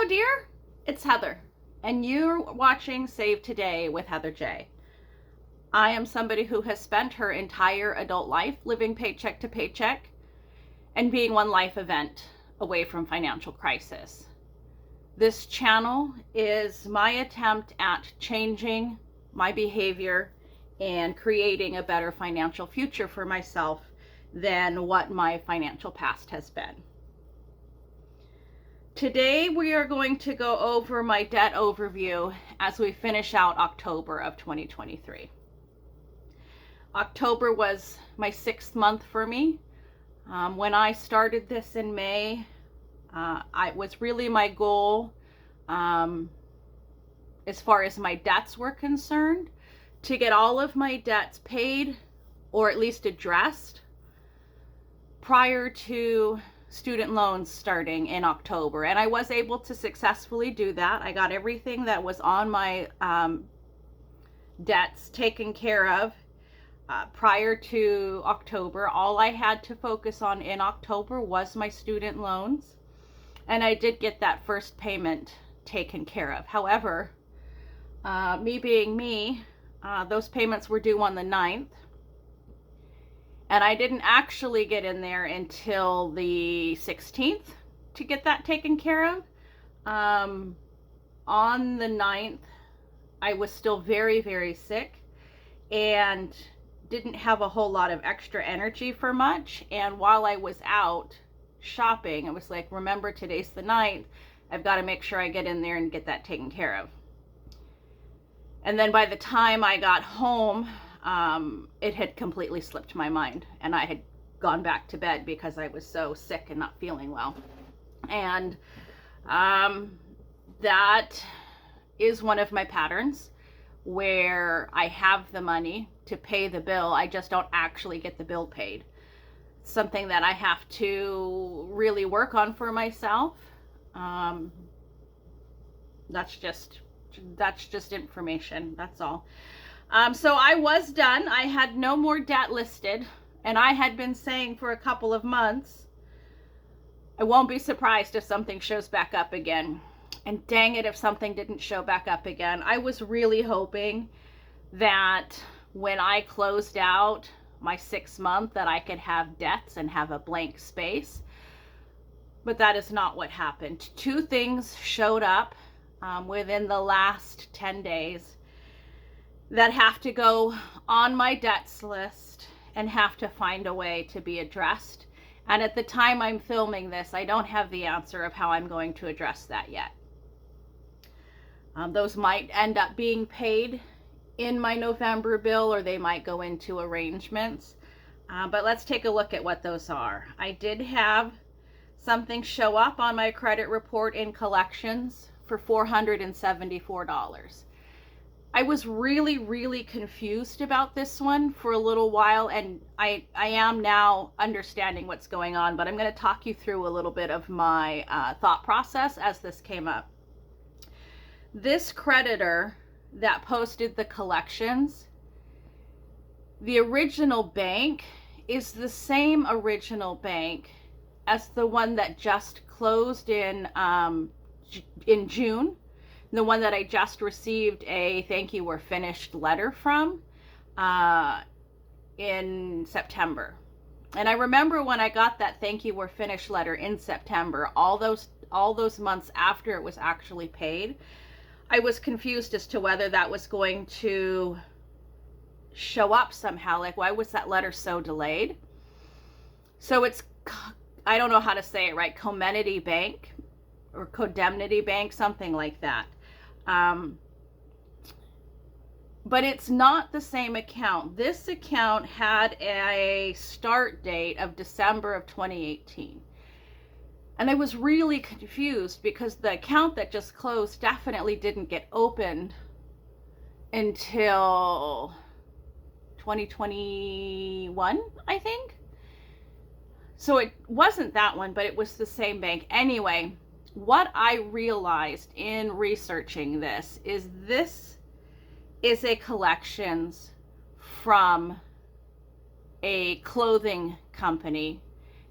Hello, dear. It's Heather, and you're watching Save Today with Heather J. I am somebody who has spent her entire adult life living paycheck to paycheck and being one life event away from financial crisis. This channel is my attempt at changing my behavior and creating a better financial future for myself than what my financial past has been. Today we are going to go over my debt overview as we finish out October of 2023. October was my 6th month for me. When I started this in May, it was really my goal, as far as my debts were concerned, to get all of my debts paid or at least addressed prior to student loans starting in October. And I was able to successfully do that. I got everything that was on my debts taken care of prior to October. All I had to focus on in October was my student loans, and I did get that first payment taken care of. However, me being me, those payments were due on the 9th, and I didn't actually get in there until the 16th to get that taken care of. On the 9th, I was still very, very sick and didn't have a whole lot of extra energy for much. And while I was out shopping, I was like, remember, today's the 9th. I've got to make sure I get in there and get that taken care of. And then by the time I got home, it had completely slipped my mind, and I had gone back to bed because I was so sick and not feeling well. And that is one of my patterns where I have the money to pay the bill. I just don't actually get the bill paid. It's something that I have to really work on for myself. That's just information. That's all. So I was done. I had no more debt listed, and I had been saying for a couple of months, I won't be surprised if something shows back up again. And dang it, if something didn't show back up again. I was really hoping that when I closed out my 6th month that I could have debts and have a blank space. But that is not what happened. 2 things showed up within the last 10 days that have to go on my debts list and have to find a way to be addressed. And at the time I'm filming this, I don't have the answer of how I'm going to address that yet. Those might end up being paid in my November bill, or they might go into arrangements. But let's take a look at what those are. I did have something show up on my credit report in collections for $474. I was really, really confused about this one for a little while, and I am now understanding what's going on, but I'm going to talk you through a little bit of my thought process as this came up. This creditor that posted the collections, the original bank is the same original bank as the one that just closed in June. The one that I just received a thank you, we're finished letter from in September. And I remember when I got that thank you, we're finished letter in September, all those months after it was actually paid, I was confused as to whether that was going to show up somehow. Like, why was that letter so delayed? So it's, I don't know how to say it right, Comenity Bank or Codemnity Bank, something like that. But it's not the same account. This account had a start date of December of 2018. And I was really confused because the account that just closed definitely didn't get opened until 2021, I think. So it wasn't that one, but it was the same bank. Anyway, what I realized in researching this is a collections from a clothing company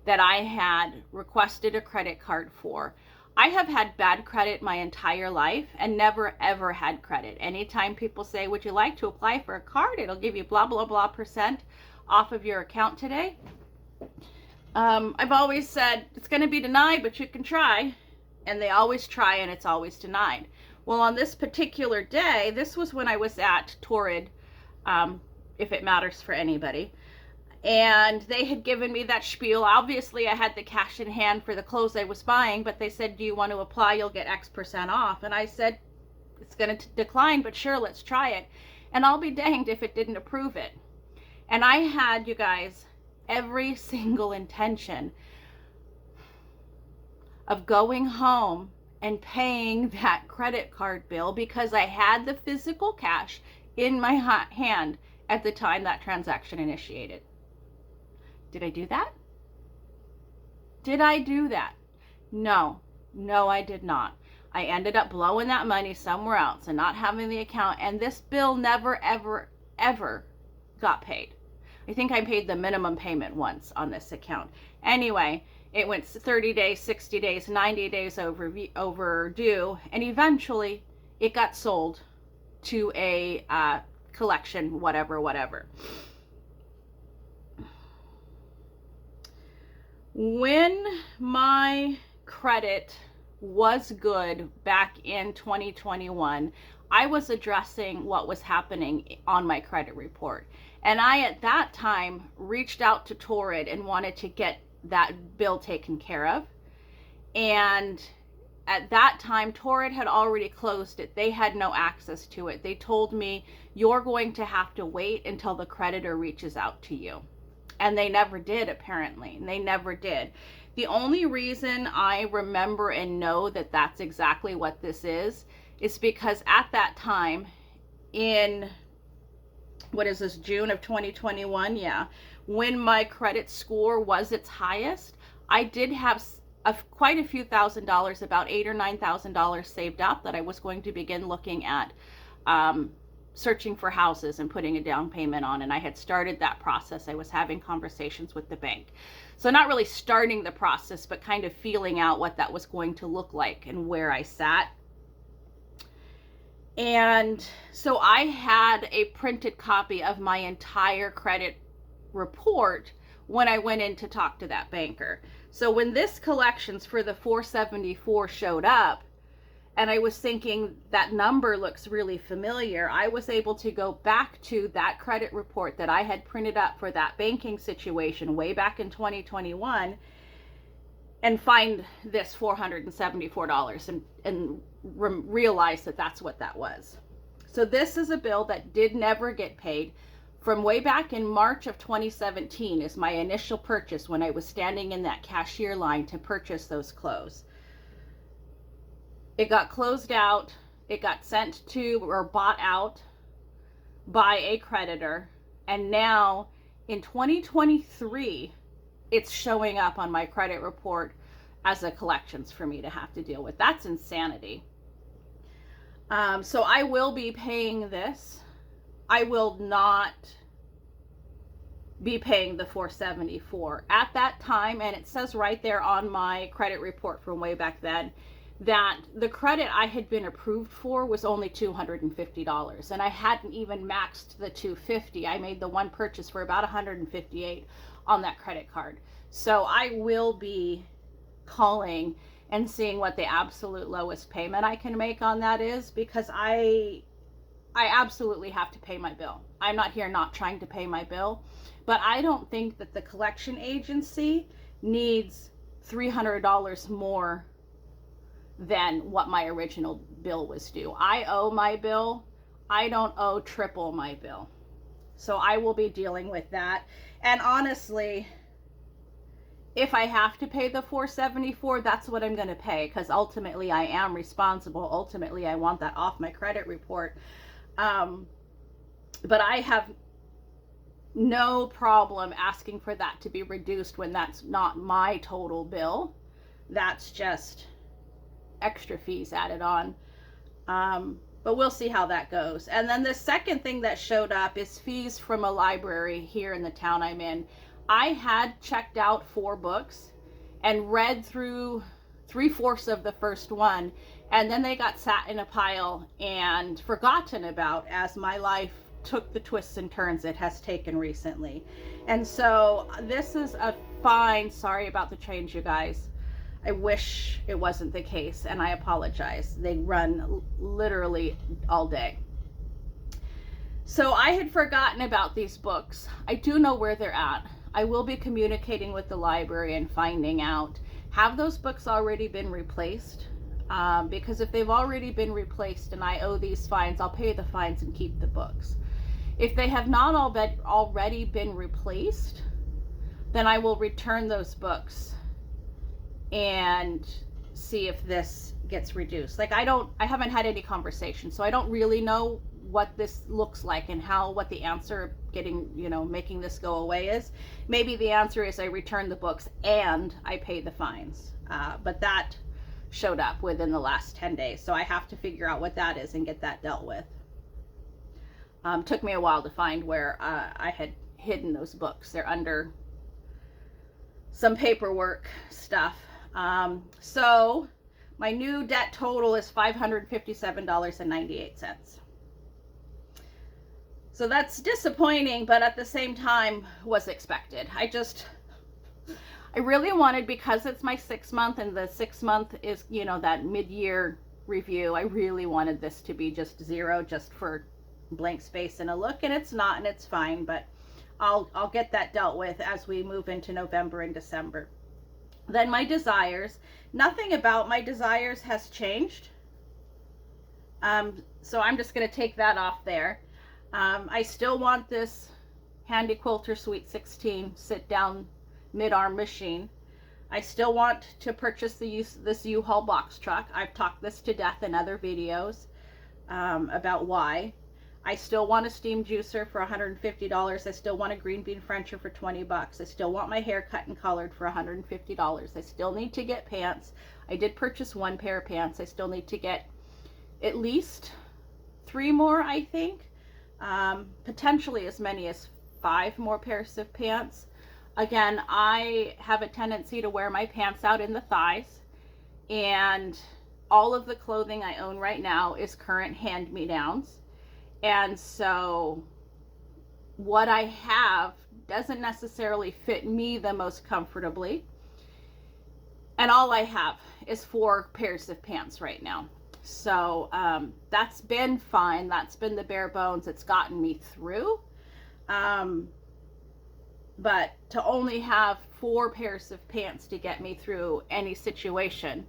that I had requested a credit card for. I have had bad credit my entire life and never ever had credit. Anytime people say, would you like to apply for a card? It'll give you blah, blah, blah % off of your account today. I've always said it's going to be denied, but you can try. And they always try and it's always denied. Well, on this particular day, this was when I was at Torrid, if it matters for anybody. And they had given me that spiel. Obviously, I had the cash in hand for the clothes I was buying, but they said, do you want to apply? You'll get X% off. And I said, it's going to decline, but sure, let's try it. And I'll be danged if it didn't approve it. And I had, you guys, every single intention of going home and paying that credit card bill because I had the physical cash in my hand at the time that transaction initiated. Did I do that? Did I do that? No, I did not. I ended up blowing that money somewhere else and not having the account, and this bill never, ever, ever got paid. I think I paid the minimum payment once on this account. Anyway, it went 30 days, 60 days, 90 days overdue, and eventually it got sold to a collection, whatever. When my credit was good back in 2021, I was addressing what was happening on my credit report. And I, at that time, reached out to Torrid and wanted to get that bill taken care of. And at that time, Torrid had already closed it. They had no access to it. They told me, you're going to have to wait until the creditor reaches out to you. And they never did, apparently. They never did. The only reason I remember and know that that's exactly what this is because at that time, in, what is this, June of 2021? Yeah. When my credit score was its highest, I did have quite a few $1,000s, about $8,000 or $9,000 saved up that I was going to begin looking at searching for houses and putting a down payment on. And I had started that process. I was having conversations with the bank. So not really starting the process, but kind of feeling out what that was going to look like and where I sat. And so I had a printed copy of my entire credit report when I went in to talk to that banker. So when this collections for the 474 showed up, and I was thinking that number looks really familiar, I was able to go back to that credit report that I had printed up for that banking situation way back in 2021 and find this $474 and realize that that's what that was. So this is a bill that did never get paid. From way back in March of 2017 is my initial purchase when I was standing in that cashier line to purchase those clothes. It got closed out. It got sent to or bought out by a creditor. And now in 2023, it's showing up on my credit report as a collections for me to have to deal with. That's insanity. So I will be paying this. I will not be paying the $474 at that time. And it says right there on my credit report from way back then that the credit I had been approved for was only $250, and I hadn't even maxed the $250. I made the one purchase for about $158 on that credit card. So I will be calling and seeing what the absolute lowest payment I can make on that is, because I absolutely have to pay my bill. I'm not here not trying to pay my bill, but I don't think that the collection agency needs $300 more than what my original bill was due. I owe my bill. I don't owe triple my bill. So I will be dealing with that. And honestly, if I have to pay the $474, that's what I'm going to pay, because ultimately I am responsible. Ultimately, I want that off my credit report. But I have no problem asking for that to be reduced when that's not my total bill. That's just extra fees added on. But we'll see how that goes. And then the second thing that showed up is fees from a library here in the town I'm in. I had checked out 4 books and read through 3/4 of the first one, and then they got sat in a pile and forgotten about as my life took the twists and turns it has taken recently. And so this is a fine, sorry about the change, you guys. I wish it wasn't the case, and I apologize. They run literally all day. So I had forgotten about these books. I do know where they're at. I will be communicating with the library and finding out, have those books already been replaced? Because if they've already been replaced and I owe these fines, I'll pay the fines and keep the books. If they have not already been replaced, then I will return those books and see if this gets reduced. Like I haven't had any conversation, so I don't really know what this looks like and what the answer getting, making this go away is. Maybe the answer is I return the books and I pay the fines. But that showed up within the last 10 days. So I have to figure out what that is and get that dealt with. Took me a while to find where I had hidden those books. They're under some paperwork stuff. So my new debt total is $557.98. So that's disappointing, but at the same time was expected. I really wanted, because it's my 6th month and the 6th month is, that mid-year review, I really wanted this to be just 0, just for blank space and a look, and it's not, and it's fine, but I'll get that dealt with as we move into November and December. Then my desires, nothing about my desires has changed. So I'm just going to take that off there. I still want this Handy Quilter Sweet 16 sit down mid-arm machine. I still want to purchase this U-Haul box truck. I've talked this to death in other videos about why. I still want a steam juicer for $150. I still want a green bean Frencher for $20. I still want my hair cut and colored for $150. I still need to get pants. I did purchase 1 pair of pants. I still need to get at least 3 more, I think. Potentially as many as 5 more pairs of pants. Again, I have a tendency to wear my pants out in the thighs, and all of the clothing I own right now is current hand-me-downs. And so what I have doesn't necessarily fit me the most comfortably. And all I have is 4 pairs of pants right now. So that's been fine. That's been the bare bones. It's gotten me through. But to only have 4 pairs of pants to get me through any situation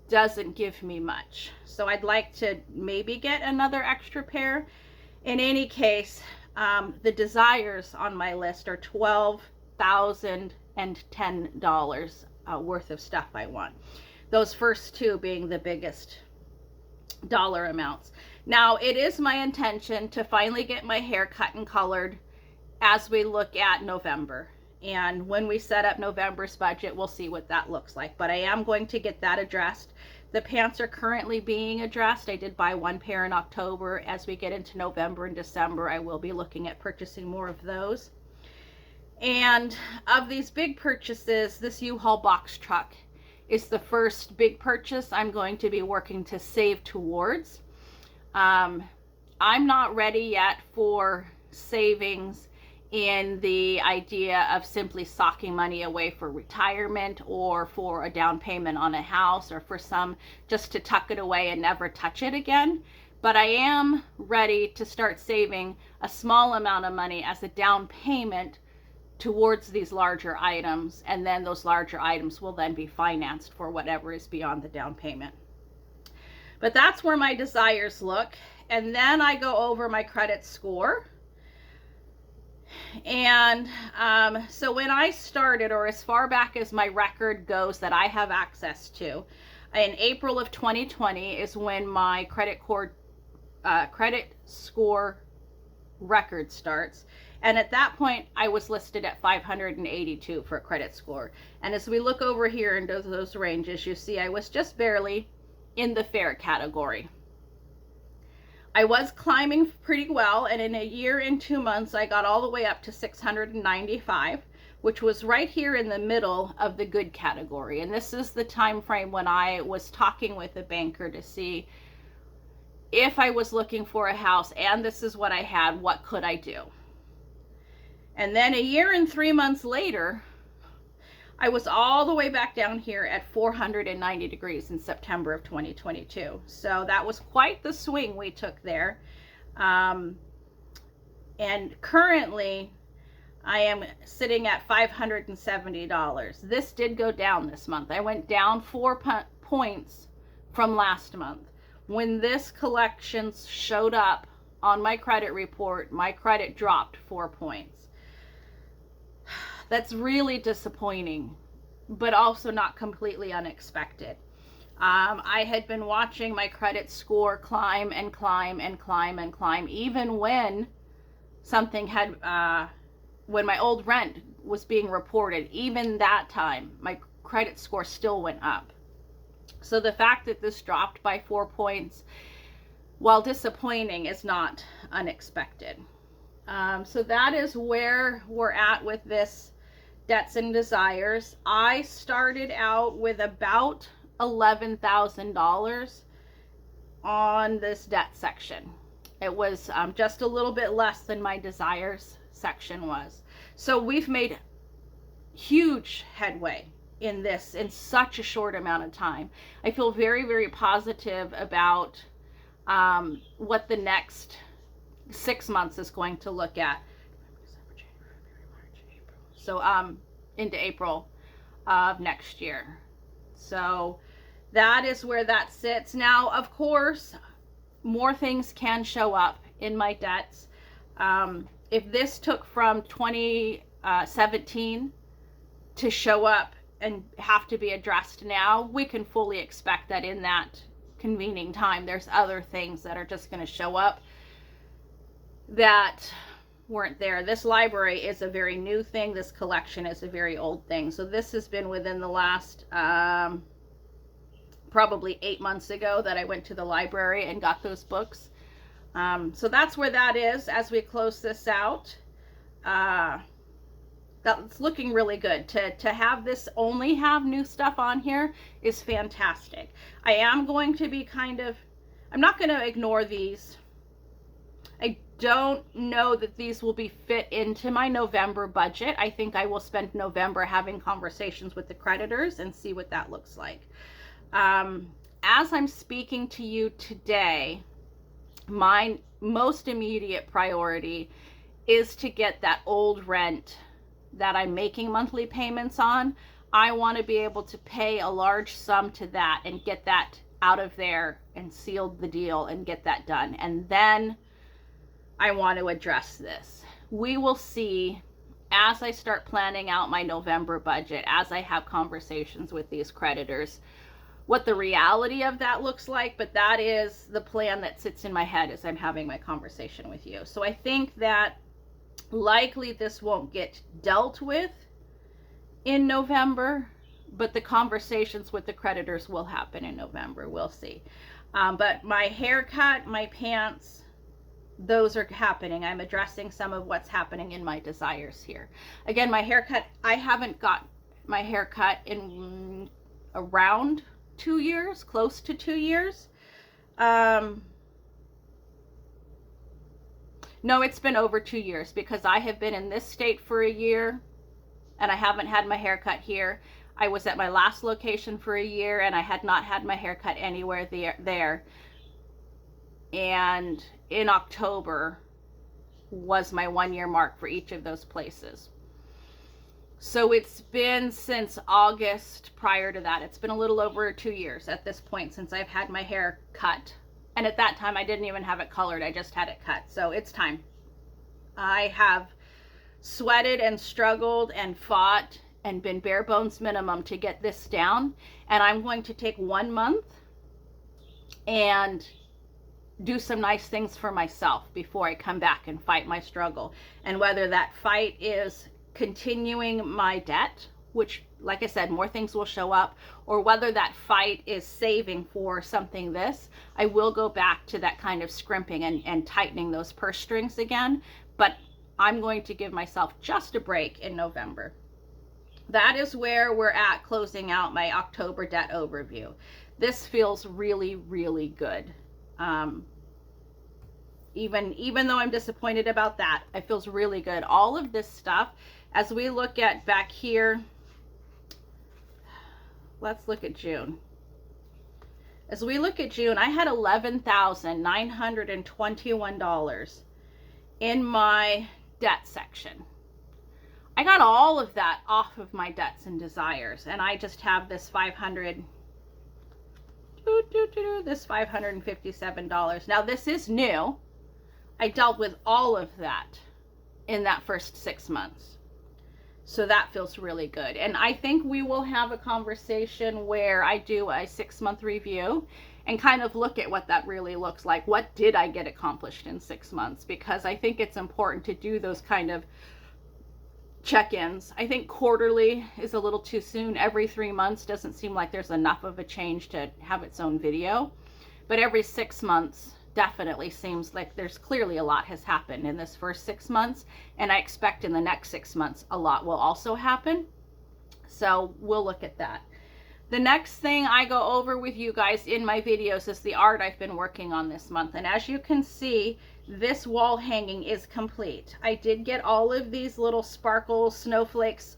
doesn't give me much. So I'd like to maybe get another extra pair. In any case, the desires on my list are $12,010 worth of stuff I want. Those first 2 being the biggest dollar amounts. Now, it is my intention to finally get my hair cut and colored as we look at November. And when we set up November's budget, we'll see what that looks like. But I am going to get that addressed. The pants are currently being addressed. I did buy 1 pair in October. As we get into November and December, I will be looking at purchasing more of those. And of these big purchases, this U-Haul box truck is the first big purchase I'm going to be working to save towards. I'm not ready yet for savings in the idea of simply socking money away for retirement or for a down payment on a house or for just to tuck it away and never touch it again. But I am ready to start saving a small amount of money as a down payment towards these larger items, and then those larger items will then be financed for whatever is beyond the down payment. But that's where my desires look. And then I go over my credit score. And so when I started, or as far back as my record goes that I have access to, in April of 2020 is when my credit score record starts. And at that point, I was listed at 582 for a credit score. And as we look over here into those ranges, you see I was just barely in the fair category. I was climbing pretty well, and in a year and 2 months, I got all the way up to 695. which was right here in the middle of the good category. And this is the time frame when I was talking with a banker to see if I was looking for a house and this is what I had, what could I do? And then a year and 3 months later, I was all the way back down here at 490 degrees in September of 2022. So that was quite the swing we took there. And currently, I am sitting at $570. This did go down this month. I went down 4 points from last month. When this collection showed up on my credit report, my credit dropped 4 points. That's really disappointing, but also not completely unexpected. I had been watching my credit score climb and climb and climb and climb, even when something had, when my old rent was being reported, even that time, my credit score still went up. So the fact that this dropped by 4 points, while disappointing, is not unexpected. So that is where we're at with this debts and desires. I started out with about $11,000 on this debt section. It was just a little bit less than my desires section was. So we've made huge headway in this in such a short amount of time. I feel very, very positive about what the next 6 months is going to look at. So into April of next year. So that is where that sits. Now, of course, more things can show up in my debts. If this took from 2017 to show up and have to be addressed now, we can fully expect that in that convening time, there's other things that are just going to show up that weren't there. This library is a very new thing. This collection is a very old thing. So this has been within the last probably 8 months ago that I went to the library and got those books. So that's where that is as we close this out. That's looking really good. To have this only have new stuff on here is fantastic. I am going to be I'm not going to ignore these. I don't know that these will be fit into my November budget. I think I will spend November having conversations with the creditors and see what that looks like. As I'm speaking to you today, my most immediate priority is to get that old rent that I'm making monthly payments on. I want to be able to pay a large sum to that and get that out of there and seal the deal and get that done. And then I want to address this. We will see as I start planning out my November budget, as I have conversations with these creditors, what the reality of that looks like, but that is the plan that sits in my head as I'm having my conversation with you. So I think that likely this won't get dealt with in November, but the conversations with the creditors will happen in November. We'll see. But my haircut, my pants, those are happening. I'm addressing some of what's happening in my desires here. Again, my haircut, I haven't got my haircut in around 2 years, close to 2 years. No, it's been over 2 years because I have been in this state for a year and I haven't had my haircut here. I was at my last location for a year and I had not had my haircut anywhere there. And in October was my 1 year mark for each of those places. So it's been since August prior to that. It's been a little over 2 years at this point since I've had my hair cut. And at that time, I didn't even have it colored. I just had it cut. So it's time. I have sweated and struggled and fought and been bare bones minimum to get this down. And I'm going to take 1 month and do some nice things for myself before I come back and fight my struggle. And whether that fight is continuing my debt, which, like I said, more things will show up, or whether that fight is saving for something I will go back to that kind of scrimping and tightening those purse strings again. But I'm going to give myself just a break in November. that is where we're at closing out my October debt overview. This feels really, really good. Even though I'm disappointed about that, it feels really good. All of this stuff, as we look at back here, let's look at June. As we look at June, I had $11,921 in my debt section. I got all of that off of my debts and desires, and I just have this $557. Now this is new. I dealt with all of that in that first 6 months. So that feels really good. And I think we will have a conversation where I do a 6-month review and kind of look at what that really looks like. What did I get accomplished in 6 months? Because I think it's important to do those kind of check-ins. I think quarterly is a little too soon. Every 3 months doesn't seem like there's enough of a change to have its own video. But every 6 months definitely seems like there's clearly a lot has happened in this first 6 months, and I expect in the next 6 months a lot will also happen. So we'll look at that. The next thing I go over with you guys in my videos is the art I've been working on this month. And as you can see, this wall hanging is complete. I did get all of these little sparkle snowflakes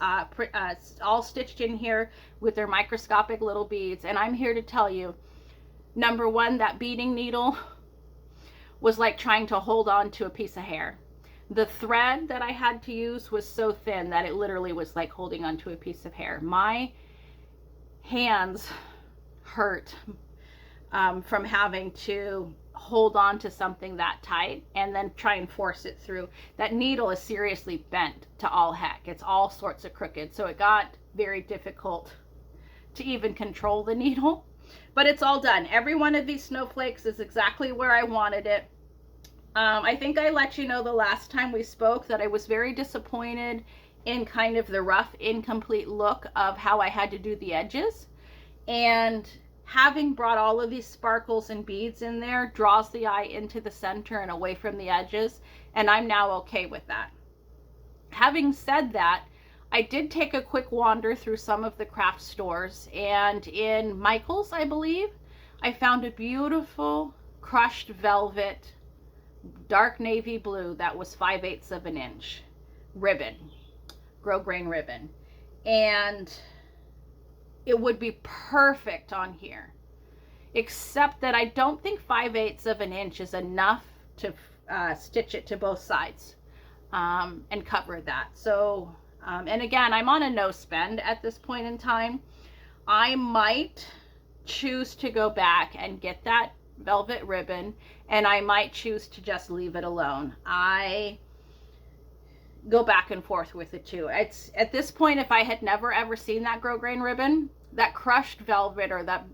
all stitched in here with their microscopic little beads. And I'm here to tell you, number one, that beading needle was like trying to hold on to a piece of hair. The thread that I had to use was so thin that it literally was like holding onto a piece of hair. My hands hurt from having to hold on to something that tight and then try and force it through. That needle is seriously bent to all heck. It's all sorts of crooked. So it got very difficult to even control the needle. But it's all done. Every one of these snowflakes is exactly where I wanted it. I think I let you know the last time we spoke that I was very disappointed in kind of the rough, incomplete look of how I had to do the edges. And having brought all of these sparkles and beads in there draws the eye into the center and away from the edges. And I'm now okay with that. Having said that, I did take a quick wander through some of the craft stores, and in Michael's, I believe, I found a beautiful crushed velvet, dark navy blue that was 5/8 of an inch ribbon, grosgrain ribbon, and it would be perfect on here, except that I don't think 5/8 of an inch is enough to stitch it to both sides and cover that. So and again, I'm on a no spend at this point in time. I might choose to go back and get that velvet ribbon, and I might choose to just leave it alone. I go back and forth with the two. It's at this point, if I had never ever seen that grosgrain ribbon, that crushed velvet or that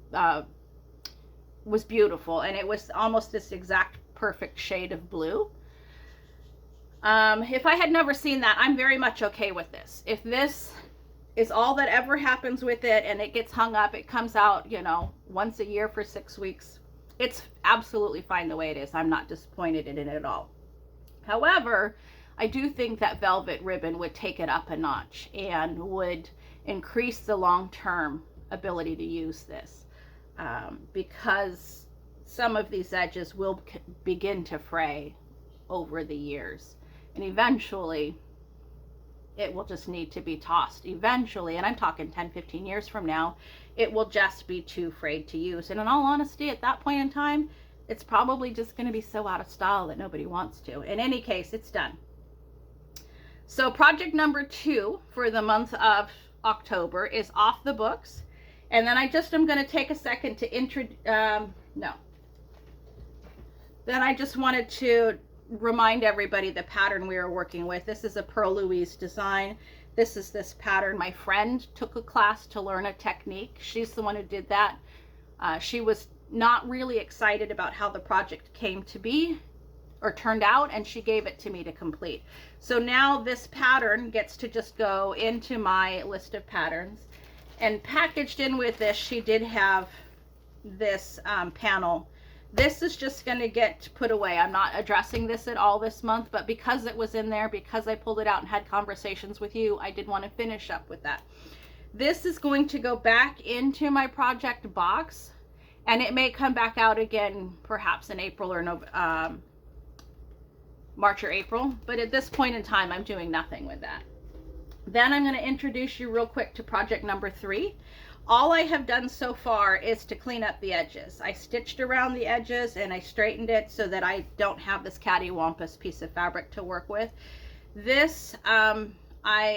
was beautiful, and it was almost this exact perfect shade of blue. If I had never seen that, I'm very much okay with this. If this is all that ever happens with it and it gets hung up, it comes out, you know, once a year for 6 weeks, it's absolutely fine the way it is. I'm not disappointed in it at all. However, I do think that velvet ribbon would take it up a notch and would increase the long-term ability to use this because some of these edges will begin to fray over the years. And eventually, it will just need to be tossed. Eventually, and I'm talking 10, 15 years from now, it will just be too frayed to use. And in all honesty, at that point in time, it's probably just going to be so out of style that nobody wants to. In any case, it's done. So project number 2 for the month of October is off the books. And then I just am going to take a second to Then I just wanted to remind everybody the pattern we are working with. This is a Pearl Louise design. This is this pattern. My friend took a class to learn a technique. She's the one who did that. She was not really excited about how the project came to be or turned out, and she gave it to me to complete. So now this pattern gets to just go into my list of patterns. And packaged in with this, she did have this panel This is just going to get put away. I'm not addressing this at all this month, but because it was in there, because I pulled it out and had conversations with you, I did want to finish up with that. This is going to go back into my project box, and it may come back out again perhaps in April or March or April, but at this point in time, I'm doing nothing with that. Then I'm going to introduce you real quick to project number 3. All I have done so far is to clean up the edges. I stitched around the edges and I straightened it so that I don't have this cattywampus piece of fabric to work with. This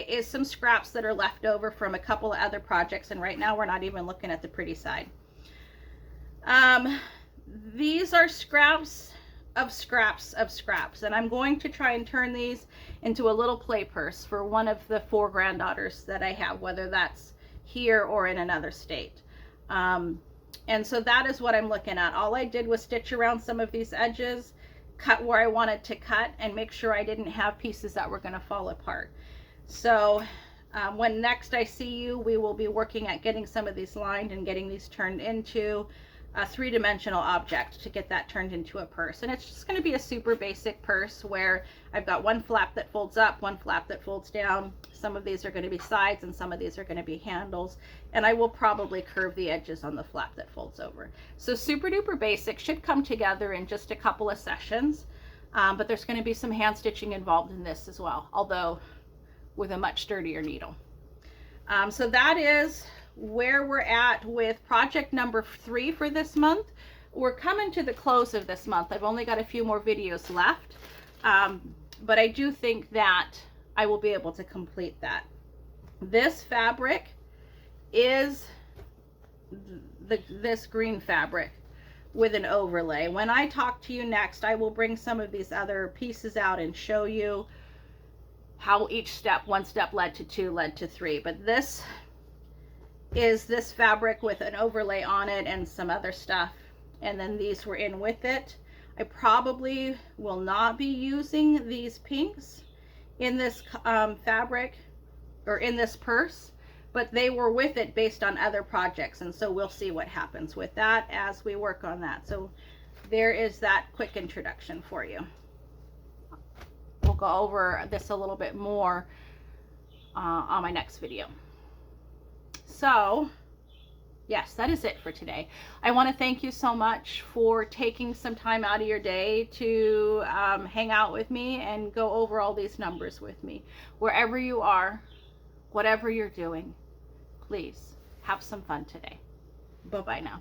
is some scraps that are left over from a couple of other projects, and right now we're not even looking at the pretty side. These are scraps of scraps of scraps, and I'm going to try and turn these into a little play purse for one of the 4 granddaughters that I have, whether that's here or in another state. And so that is what I'm looking at. All I did was stitch around some of these edges, cut where I wanted to cut, and make sure I didn't have pieces that were going to fall apart. So when next I see you, we will be working at getting some of these lined and getting these turned into a 3-dimensional object to get that turned into a purse. And it's just going to be a super basic purse where I've got one flap that folds up, one flap that folds down. Some of these are going to be sides and some of these are going to be handles, and I will probably curve the edges on the flap that folds over. So super duper basic, should come together in just a couple of sessions, but there's going to be some hand stitching involved in this as well, although with a much sturdier needle. So that is where we're at with project number 3 for this month. We're coming to the close of this month. I've only got a few more videos left, but I do think that I will be able to complete that. This fabric is this green fabric with an overlay. When I talk to you next, I will bring some of these other pieces out and show you how each step, one step led to 2, led to 3. But this is this fabric with an overlay on it and some other stuff, and then these were in with it. I probably will not be using these pinks in this fabric or in this purse, but they were with it based on other projects, and so we'll see what happens with that as we work on that. So there is that quick introduction for you. We'll go over this a little bit more on my next video. So yes, that is it for today. I want to thank you so much for taking some time out of your day to hang out with me and go over all these numbers with me. Wherever you are, whatever you're doing, please have some fun today. Bye-bye now.